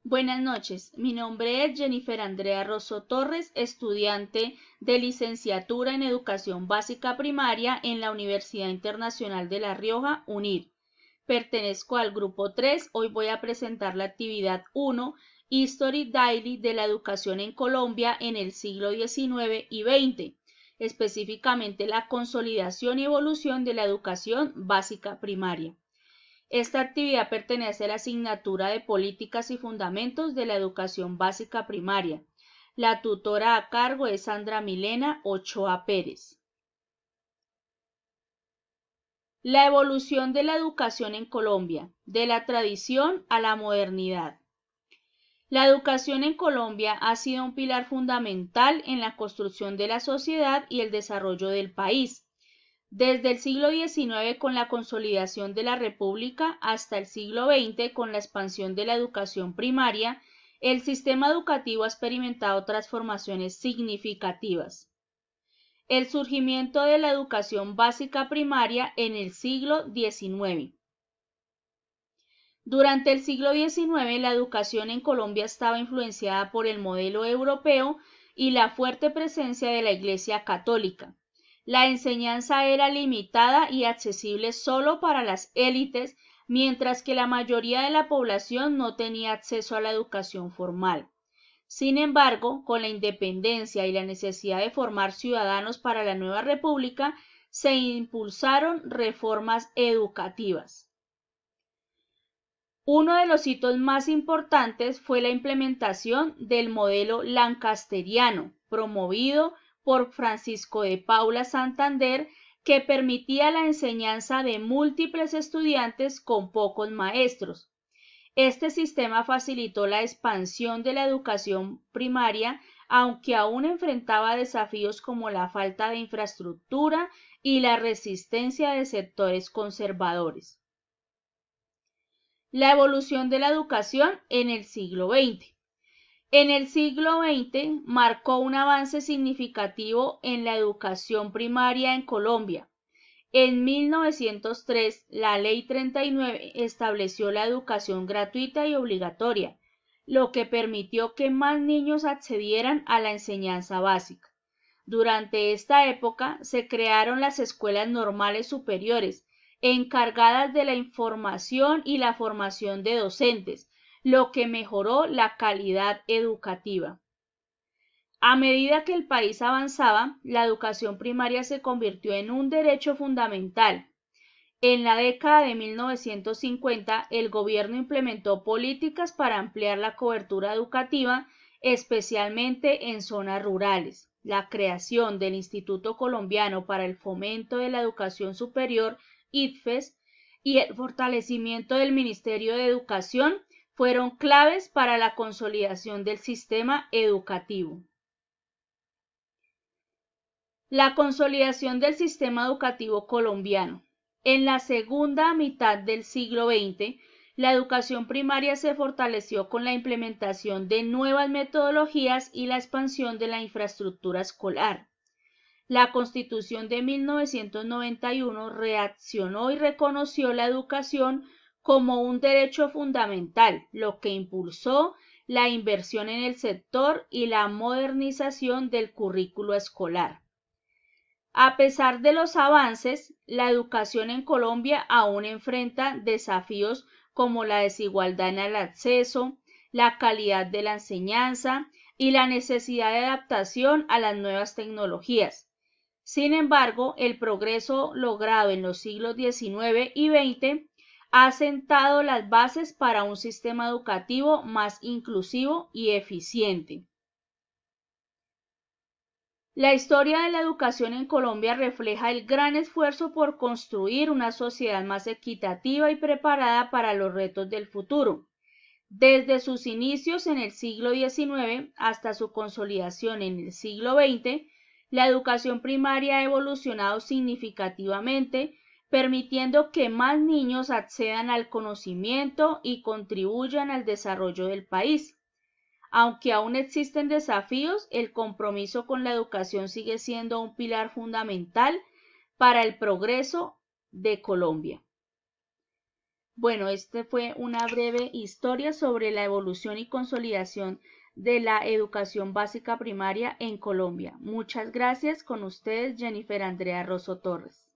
Buenas noches, mi nombre es Jennifer Andrea Rosso Torres, estudiante de licenciatura en Educación Básica Primaria en la Universidad Internacional de La Rioja, UNIR. Pertenezco al grupo 3, hoy voy a presentar la actividad 1, History Daily de la educación en Colombia en el siglo XIX y XX, específicamente la consolidación y evolución de la educación básica primaria. Esta actividad pertenece a la asignatura de Políticas y Fundamentos de la Educación Básica Primaria. La tutora a cargo es Sandra Milena Ochoa Pérez. La evolución de la educación en Colombia, de la tradición a la modernidad. La educación en Colombia ha sido un pilar fundamental en la construcción de la sociedad y el desarrollo del país. Desde el siglo XIX con la consolidación de la República hasta el siglo XX con la expansión de la educación primaria, el sistema educativo ha experimentado transformaciones significativas. El surgimiento de la educación básica primaria en el siglo XIX. Durante el siglo XIX, la educación en Colombia estaba influenciada por el modelo europeo y la fuerte presencia de la Iglesia Católica. La enseñanza era limitada y accesible solo para las élites, mientras que la mayoría de la población no tenía acceso a la educación formal. Sin embargo, con la independencia y la necesidad de formar ciudadanos para la nueva república, se impulsaron reformas educativas. Uno de los hitos más importantes fue la implementación del modelo lancasteriano, promovido por Francisco de Paula Santander, que permitía la enseñanza de múltiples estudiantes con pocos maestros. Este sistema facilitó la expansión de la educación primaria, aunque aún enfrentaba desafíos como la falta de infraestructura y la resistencia de sectores conservadores. La evolución de la educación en el siglo XX. En el siglo XX marcó un avance significativo en la educación primaria en Colombia. En 1903, la Ley 39 estableció la educación gratuita y obligatoria, lo que permitió que más niños accedieran a la enseñanza básica. Durante esta época se crearon las escuelas normales superiores, encargadas de la información y la formación de docentes, lo que mejoró la calidad educativa. A medida que el país avanzaba, la educación primaria se convirtió en un derecho fundamental. En la década de 1950, el gobierno implementó políticas para ampliar la cobertura educativa, especialmente en zonas rurales. La creación del Instituto Colombiano para el Fomento de la Educación Superior, ICFES, y el fortalecimiento del Ministerio de Educación fueron claves para la consolidación del sistema educativo. La consolidación del sistema educativo colombiano. En la segunda mitad del siglo XX, la educación primaria se fortaleció con la implementación de nuevas metodologías y la expansión de la infraestructura escolar. La Constitución de 1991 reaccionó y reconoció la educación como un derecho fundamental, lo que impulsó la inversión en el sector y la modernización del currículo escolar. A pesar de los avances, la educación en Colombia aún enfrenta desafíos como la desigualdad en el acceso, la calidad de la enseñanza y la necesidad de adaptación a las nuevas tecnologías. Sin embargo, el progreso logrado en los siglos XIX y XX ha sentado las bases para un sistema educativo más inclusivo y eficiente. La historia de la educación en Colombia refleja el gran esfuerzo por construir una sociedad más equitativa y preparada para los retos del futuro. Desde sus inicios en el siglo XIX hasta su consolidación en el siglo XX, la educación primaria ha evolucionado significativamente, permitiendo que más niños accedan al conocimiento y contribuyan al desarrollo del país. Aunque aún existen desafíos, el compromiso con la educación sigue siendo un pilar fundamental para el progreso de Colombia. Bueno, este fue una breve historia sobre la evolución y consolidación de la educación básica primaria en Colombia. Muchas gracias. Con ustedes, Jennifer Andrea Rosso Torres.